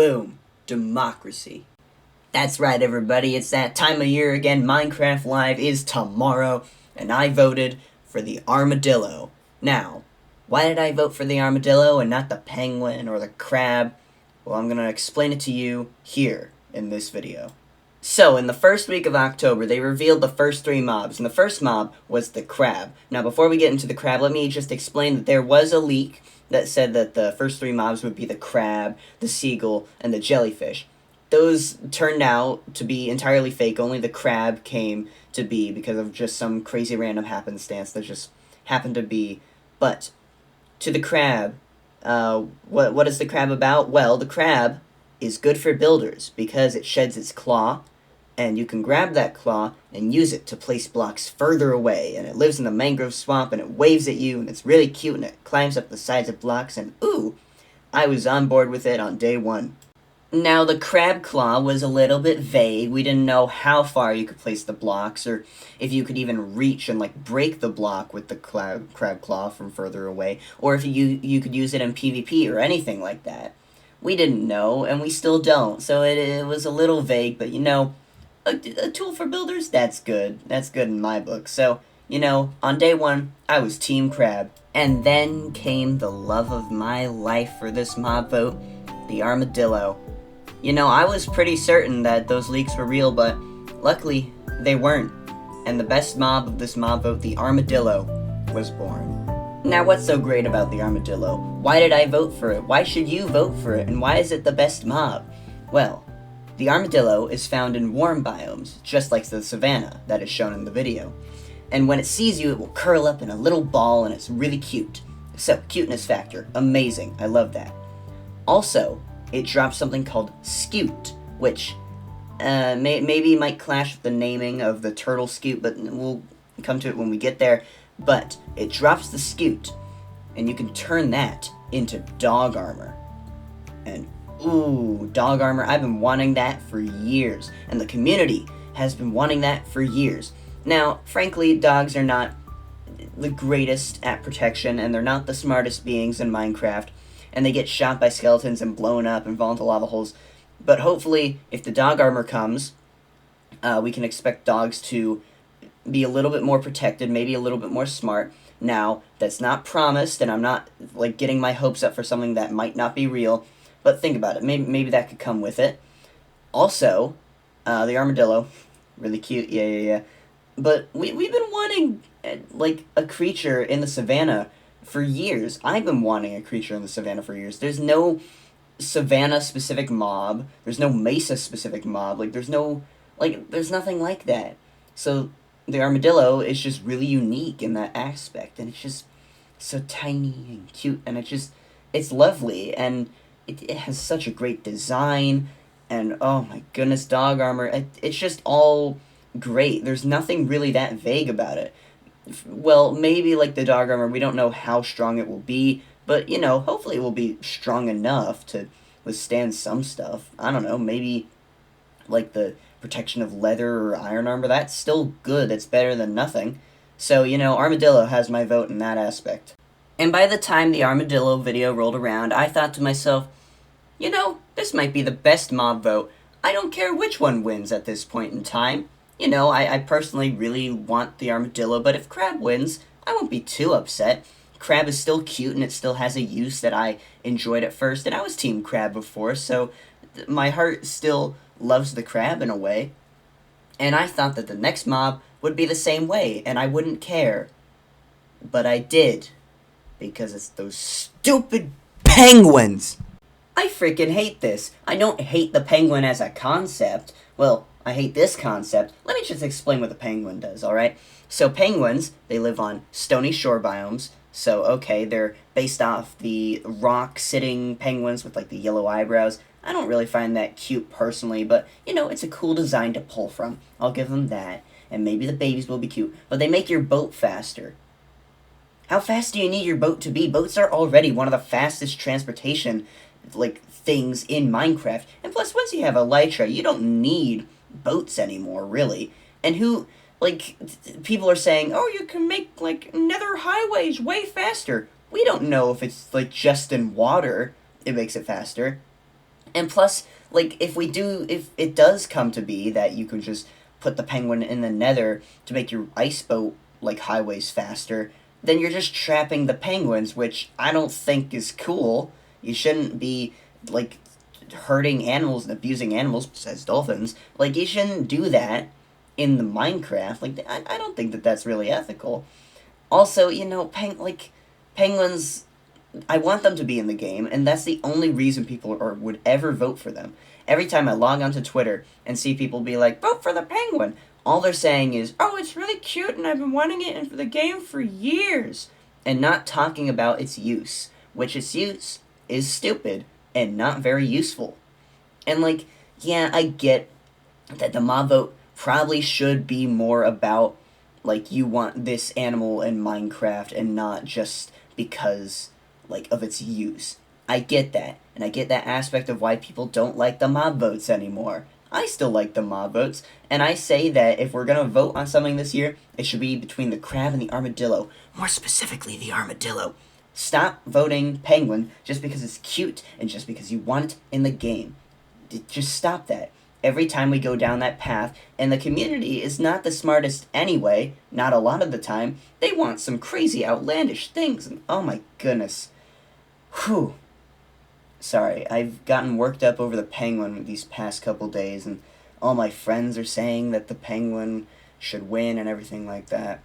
Boom. Democracy. That's right, everybody. It's that time of year again. Minecraft Live is tomorrow, and I voted for the Armadillo. Now, why did I vote for the Armadillo and not the penguin or the crab? Well, I'm going to explain it to you here in this video. So, in the first week of October, they revealed the first 3 mobs, and the first mob was the crab. Now, before we get into the crab, let me just explain that there was a leak that said that the first 3 mobs would be the crab, the seagull, and the jellyfish. Those turned out to be entirely fake. Only the crab came to be because of just some crazy random happenstance that just happened to be. But, to the crab, what is the crab about? Well, the crab is good for builders because it sheds its claw, and you can grab that claw and use it to place blocks further away, and it lives in the mangrove swamp, and it waves at you, and it's really cute, and it climbs up the sides of blocks, and ooh, I was on board with it on day 1. Now, the crab claw was a little bit vague. We didn't know how far you could place the blocks, or if you could even reach and, break the block with the crab claw from further away, or if you could use it in PvP or anything like that. We didn't know, and we still don't, so it was a little vague, but, a tool for builders, that's good. That's good in my book. So, on day 1, I was Team Crab. And then came the love of my life for this mob vote, the Armadillo. I was pretty certain that those leaks were real, but luckily, they weren't. And the best mob of this mob vote, the Armadillo, was born. Now, what's so great about the Armadillo? Why did I vote for it? Why should you vote for it? And why is it the best mob? Well, the Armadillo is found in warm biomes, just like the savanna that is shown in the video. And when it sees you, it will curl up in a little ball, and it's really cute. So, cuteness factor, amazing, I love that. Also, it drops something called scute, which maybe might clash with the naming of the turtle scute, but we'll come to it when we get there. But it drops the scute, and you can turn that into dog armor. And ooh, dog armor, I've been wanting that for years, and the community has been wanting that for years. Now, frankly, dogs are not the greatest at protection, and they're not the smartest beings in Minecraft, and they get shot by skeletons and blown up and fall into lava holes. But hopefully, if the dog armor comes, we can expect dogs to be a little bit more protected, maybe a little bit more smart. Now, that's not promised, and I'm not, getting my hopes up for something that might not be real, but think about it. Maybe that could come with it. Also, the Armadillo, really cute, yeah. But we've been wanting, a creature in the savannah for years. I've been wanting a creature in the savannah for years. There's no savannah-specific mob. There's no mesa-specific mob. There's nothing like that. So, the Armadillo is just really unique in that aspect, and it's just so tiny and cute, and it's lovely, and it has such a great design, and oh my goodness, dog armor, it's just all great. There's nothing really that vague about it. Well, maybe the dog armor, we don't know how strong it will be, but, hopefully it will be strong enough to withstand some stuff. I don't know, maybe, the protection of leather or iron armor, that's still good, it's better than nothing. So, Armadillo has my vote in that aspect. And by the time the Armadillo video rolled around, I thought to myself, this might be the best mob vote. I don't care which one wins at this point in time. I personally really want the Armadillo, but if Crab wins, I won't be too upset. Crab is still cute, and it still has a use that I enjoyed at first, and I was Team Crab before, so my heart still loves the crab in a way. And I thought that the next mob would be the same way, and I wouldn't care. But I did, because it's those stupid penguins! I freaking hate this. I don't hate the penguin as a concept. Well, I hate this concept. Let me just explain what the penguin does, alright? So penguins, they live on stony shore biomes. So, okay, they're based off the rock-sitting penguins with, the yellow eyebrows. I don't really find that cute personally, but, it's a cool design to pull from. I'll give them that. And maybe the babies will be cute. But they make your boat faster. How fast do you need your boat to be? Boats are already one of the fastest transportation, things in Minecraft. And plus, once you have Elytra, you don't need boats anymore, really. And people are saying, oh, you can make, nether highways way faster. We don't know if it's, just in water it makes it faster. And plus, like, if it does come to be that you could just put the penguin in the nether to make your ice boat, like, highways faster, then you're just trapping the penguins, which I don't think is cool. You shouldn't be, like, hurting animals and abusing animals, says dolphins. Like, you shouldn't do that in the Minecraft. Like, I don't think that that's really ethical. Also, penguins, I want them to be in the game, and that's the only reason people would ever vote for them. Every time I log onto Twitter and see people be like, vote for the penguin, all they're saying is, oh, it's really cute and I've been wanting it in the game for years, and not talking about its use, which its use is stupid and not very useful. And, like, yeah, I get that the mob vote probably should be more about, like, you want this animal in Minecraft and not just because, like, of its use. I get that, and I get that aspect of why people don't like the mob votes anymore. I still like the mob votes, and I say that if we're gonna vote on something this year, it should be between the crab and the armadillo. More specifically, the armadillo. Stop voting penguin just because it's cute and just because you want it in the game. Just stop that. Every time we go down that path, and the community is not the smartest anyway, not a lot of the time, they want some crazy outlandish things, and oh my goodness. Whew. Sorry, I've gotten worked up over the penguin these past couple days, and all my friends are saying that the penguin should win and everything like that.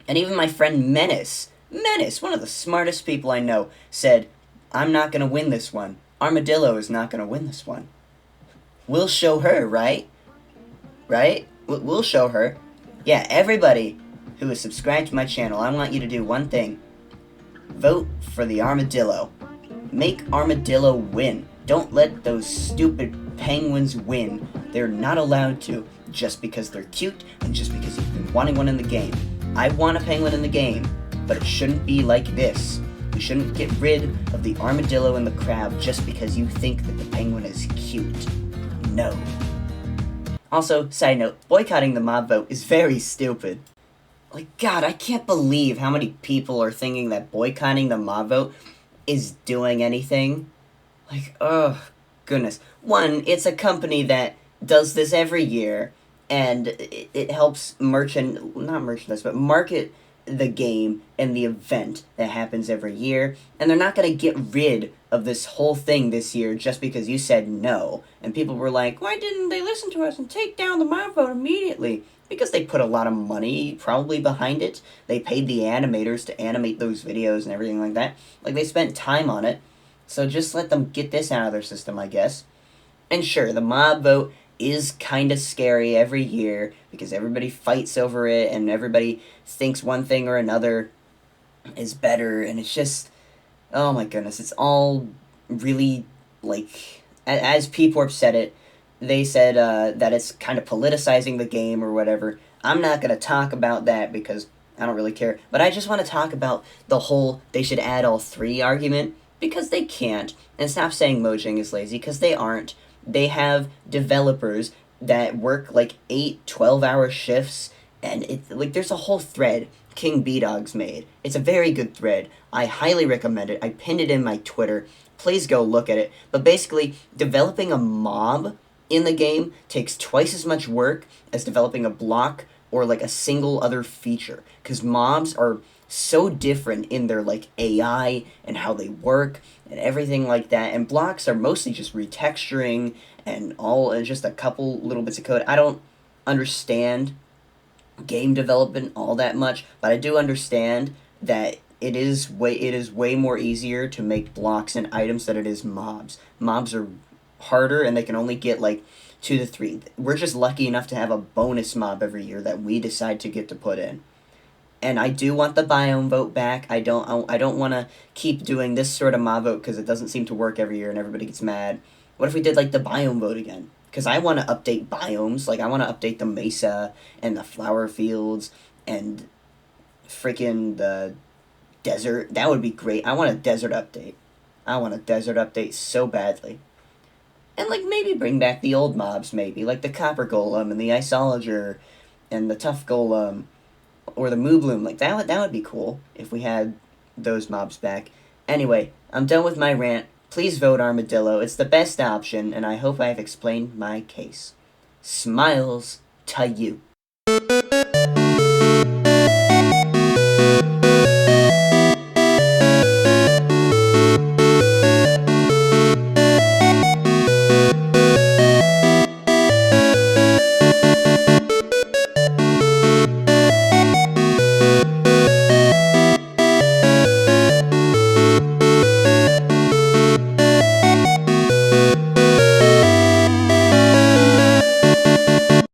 And even my friend Menace, one of the smartest people I know, said, I'm not going to win this one. Armadillo is not going to win this one. We'll show her, right? Right? We'll show her. Yeah, everybody who is subscribed to my channel, I want you to do one thing. Vote for the armadillo. Make Armadillo win. Don't let those stupid penguins win. They're not allowed to, just because they're cute and just because you've been wanting one in the game. I want a penguin in the game, but it shouldn't be like this. You shouldn't get rid of the armadillo and the crab just because you think that the penguin is cute. No. Also, side note, boycotting the mob vote is very stupid. Like, God, I can't believe how many people are thinking that boycotting the mob vote is doing anything. Like, oh, goodness. One, it's a company that does this every year, and it helps market the game and the event that happens every year, and they're not going to get rid of this whole thing this year just because you said no. And people were like, why didn't they listen to us and take down the mob vote immediately? Because they put a lot of money probably behind it. They paid the animators to animate those videos and everything like that. Like, they spent time on it. So just let them get this out of their system, I guess. And sure, the mob vote is kind of scary every year because everybody fights over it and everybody thinks one thing or another is better. And it's just, oh my goodness, it's all really, like, as P-Porp said it, they said that it's kind of politicizing the game or whatever. I'm not going to talk about that because I don't really care. But I just want to talk about the whole they should add all three argument, because they can't. And stop saying Mojang is lazy, because they aren't. They have developers that work like 8, 12-hour shifts, and there's a whole thread King B-Dog's made. It's a very good thread. I highly recommend it. I pinned it in my Twitter. Please go look at it. But basically, developing a mob in the game takes twice as much work as developing a block or like a single other feature, because mobs are so different in their like AI and how they work and everything like that, and blocks are mostly just retexturing and just a couple little bits of code. I don't understand game development all that much, but I do understand that it is way more easier to make blocks and items than it is mobs. Mobs are harder, and they can only get like 2 to 3. We're just lucky enough to have a bonus mob every year that we decide to get to put in. And I do want the biome vote back. I don't want to keep doing this sort of mob vote because it doesn't seem to work every year and everybody gets mad. What if we did like the biome vote again? Because I want to update biomes. Like, I want to update the mesa and the flower fields and freaking the desert. That would be great. I want a desert update. I want a desert update so badly. And, like, maybe bring back the old mobs, maybe. Like the Copper Golem and the Isolager and the Tough Golem or the Moobloom. Like, that would be cool if we had those mobs back. Anyway, I'm done with my rant. Please vote Armadillo. It's the best option, and I hope I have explained my case. Smiles to you.